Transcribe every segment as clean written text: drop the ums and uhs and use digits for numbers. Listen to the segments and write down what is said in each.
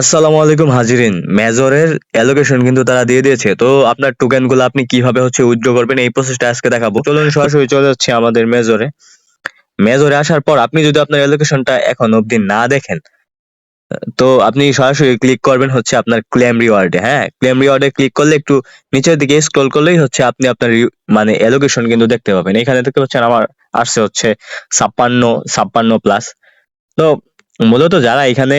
আসসালামু আলাইকুম হাজিরিন। মেজরের অ্যালোকেশন কিন্তু তারা দিয়ে দিয়েছে। তো আপনার টোকেন গুলো আপনি কিভাবে উইথড্র করবেন এই প্রসেসটা আজকে দেখাবো। চলুন সরাসরি চলে যাচ্ছি আমাদের মেজরে। মেজরে আসার পর আপনি যদি আপনার অ্যালোকেশনটা এখন অবধি না দেখেন, তো আপনি সরাসরি ক্লিক করবেন আপনার ক্লেম রিওয়ার্ডে। হ্যাঁ, ক্লেম রিওয়ার্ডে ক্লিক করলে একটু নিচের দিকে স্ক্রল করলেই আপনি আপনার মানে অ্যালোকেশন কিন্তু দেখতে পাবেন। এখানে দেখতে পাচ্ছেন আমার আসছে 56 প্লাস। তো মূলত যারা এখানে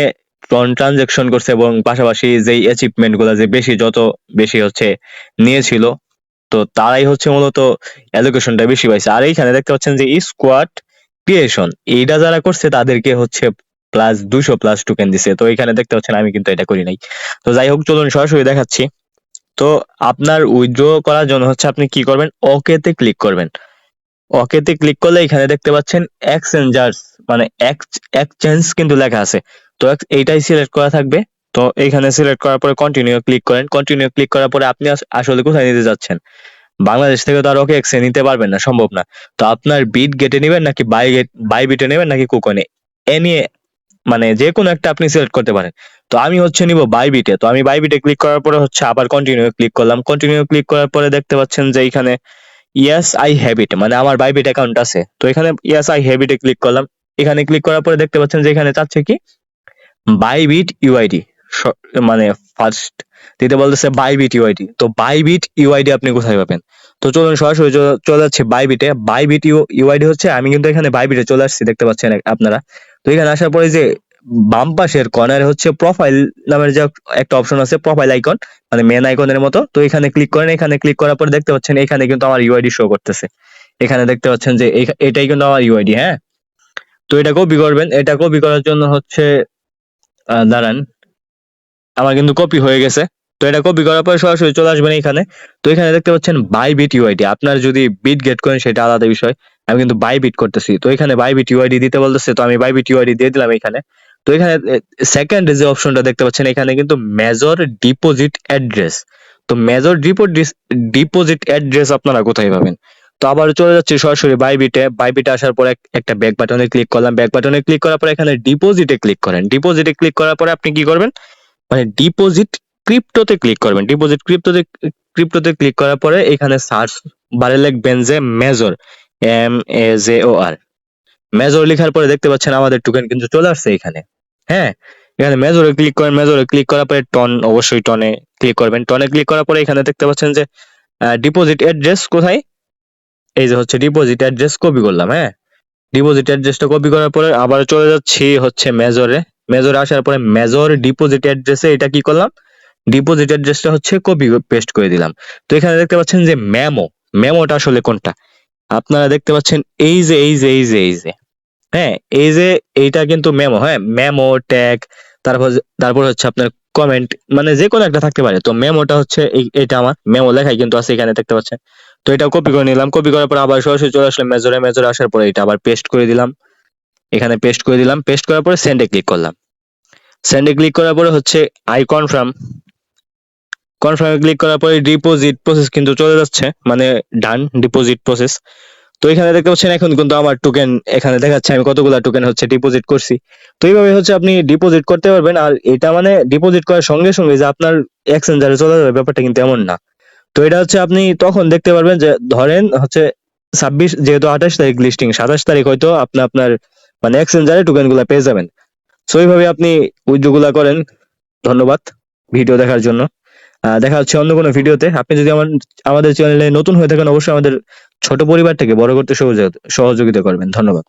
ট্রানজাকশন করছে এবং পাশাপাশি যেই অ্যাচিভমেন্ট গুলা যে যত বেশি নিয়েছিল, তো তারাই মূলত অ্যালোকেশনটা বেশি পাইছে। আর এইখানে দেখতে পাচ্ছেন যে স্কোয়াড ক্রিয়েশন, এইটা যারা করছে তাদেরকে প্লাস 200 প্লাস টোকেন দিছে। তো এখানে দেখতে পাচ্ছেন আমি কিন্তু এটা করি নাই। তো যাই হোক, চলুন সরাসরি দেখাচ্ছি। তো আপনার উইথড্র করার জন্য আপনি কি করবেন, ওকে তে ক্লিক করবেন। ওকে তে ক্লিক করলে এখানে দেখতে পাচ্ছেন এক্সচেঞ্জার্স, মানে এক্সচেঞ্জ কিন্তু লেখা আছে। তো এইটাই সিলেক্ট করা থাকবে। তো এইখানে সিলেক্ট করার পরে কন্টিনিউ ক্লিক করেন। কন্টিনিউ ক্লিক করার পরে আপনি আসলে কোথায় নিতে যাচ্ছেন, বাংলাদেশ থেকে তো আর ওকে এক্সে নিতে পারবেন না, সম্ভব না। তো আপনার বিট গেটে নেবেন নাকি বাই বিটে নেবেন নাকি কুকনে, এ নিয়ে মানে যে কোনো একটা আপনি সিলেক্ট করতে পারেন। তো আমি নিব বাই বিটে। তো আমি বাই বিটে ক্লিক করার পরে আবার কন্টিনিউ ক্লিক করলাম। কন্টিনিউ ক্লিক করার পরে দেখতে পাচ্ছেন যে এখানে ইয়াস আই হ্যাভ ইট, মানে আমার বাইবিট অ্যাকাউন্ট আছে। তো এখানে ইয়াস আই হ্যাভ ইটে ক্লিক করলাম। এখানে ক্লিক করার পরে দেখতে পাচ্ছেন যে এখানে চাচ্ছে কি বাইবিট ইউআইডি, মানে ফার্স্ট দিতে বলতেছে বাইবিট ইউআইডি। তো বাইবিট ইউআইডি আপনি কোথায় পাবেন? তো চলুন সরাসরি চলে যাচ্ছে বাইবিটে। বাইবিট ইউআইডি আমি কিন্তু এখানে বাইবিটে চলে আসছি, দেখতে পাচ্ছেন আপনারা। তো এখানে আসার পরে যে বাম পাশের কর্নারে প্রোফাইল নামের যে একটা অপশন আছে, প্রোফাইল আইকন, মানে মেন আইকনের মতো। তো এখানে ক্লিক করেন। এখানে ক্লিক করার পর দেখতে পাচ্ছেন এখানে কিন্তু আমার ইউআইডি শো করতেছে। এখানে দেখতে পাচ্ছেন যে এটাই কিন্তু আমার ইউআইডি। হ্যাঁ, তো এটা কপি করবেন। এটা কপি করার জন্য দাঁড়ান, আমার কিন্তু কপি হয়ে গেছে। তো এটা কপি করার পরে সরাসরি চলে আসবেন এখানে। তো এখানে দেখতে পাচ্ছেন বাই বিট ইউআইডি। আপনার যদি বিট গেট করেন সেটা আলাদা বিষয়, আমি কিন্তু বাই বিট করতেছি। তো এখানে বাই বিট ইউআইডি দিতে বলতেছে, তো আমি বাই বিট ইউআইডি দিয়ে দিলাম এখানে। তো এখানে সেকেন্ড যে অপশনটা দেখতে পাচ্ছেন এখানে কিন্তু মেজর ডিপোজিট অ্যাড্রেস। তো মেজর ডিপোজিট অ্যাড্রেস আপনারা কোথায় পাবেন? তো আবার চলে যাচ্ছে সরাসরি বাইবিটে। বাইবিটে আসার পরে একটা ব্যাক বাটনে ক্লিক করলাম। ব্যাক বাটনে ক্লিক করার পরে এখানে ডিপোজিটে ক্লিক করেন। ডিপোজিটে ক্লিক করার পরে আপনি কি করবেন, মানে ডিপোজিট ক্রিপ্টোতে ক্লিক করবেন। ডিপোজিট ক্রিপ্টোতে ক্লিক করার পরে এখানে সার্চ বারে লিখবেন যে মেজর, MAJOR। মেজর লেখার পরে দেখতে পাচ্ছেন আমাদের টোকেন কিন্তু চলে আসছে এখানে। হ্যাঁ, এখানে মেজরে ক্লিক করেন। মেজরে ক্লিক করার পরে টন, অবশ্যই টনে ক্লিক করবেন। টনে ক্লিক করার পরে এখানে দেখতে পাচ্ছেন যে ডিপোজিট অ্যাড্রেস কোথায়, এই যে ডিপোজিট অ্যাড্রেস কপি করলাম। হ্যাঁ, ডিপোজিট অ্যাড্রেসটা কপি করার পরে আবার চলে যাচ্ছি মেজরে। মেজরে আসার পরে মেজর ডিপোজিট অ্যাড্রেসে এটা কি করলাম, ডিপোজিট অ্যাড্রেসটা কপি পেস্ট করে দিলাম। তো এখানে দেখতে পাচ্ছেন যে মেমোটা আসলে কোনটা, আপনারা দেখতে পাচ্ছেন এই যে হ্যাঁ, এই যে এইটা কিন্তু মেমো। হ্যাঁ, মেমো ট্যাগ, তারপর তারপর আপনার কমেন্ট, মানে যে কোনো একটা থাকতে পারে। তো মেমোটা এটা আমার মেমো লেখাই কিন্তু আছে এখানে, দেখতে পাচ্ছেন। তো এটা কপি করে নিলাম। কপি করার পর আবার সরাসরি চলে আসলাম মেজরে। মেজরে আসার পরে এটা আবার পেস্ট করে দিলাম এখানে, পেস্ট করে দিলাম। পেস্ট করার পরে সেন্ডে ক্লিক করলাম। সেন্ডে ক্লিক করার পরে আই কনফার্ম। কনফার্মে ক্লিক করার পরে ডিপোজিট প্রসেস কিন্তু চলে যাচ্ছে, মানে ডান ডিপোজিট প্রসেস। তো এখানে দেখতে পাচ্ছেন এখন কিন্তু আমার টোকেন এখানে দেখাচ্ছে আমি কতগুলা টোকেন ডিপোজিট করছি। তো এইভাবে আপনি ডিপোজিট করতে পারবেন। আর এটা মানে ডিপোজিট করার সঙ্গে সঙ্গে যে আপনার এক্সচেঞ্জারে চলে যাবে ব্যাপারটা কিন্তু এমন না। তো এটা আপনি তখন দেখতে পারবেন যে ধরেন 26, যেহেতু 28 তারিখ লিস্টিং, 27 তারিখ হয়তো আপনি আপনার মানে এক্সচেঞ্জারে টোকেন গুলা পেয়ে যাবেন। সো এইভাবে আপনি উইথড্র গুলা করেন। ধন্যবাদ ভিডিও দেখার জন্য। দেখা হচ্ছে অন্য কোনো ভিডিওতে। আপনি যদি আমাদের চ্যানেলে নতুন হয়ে থাকেন, অবশ্যই আমাদের ছোট পরিবারটাকে বড় করতে সহযোগিতা করবেন। ধন্যবাদ।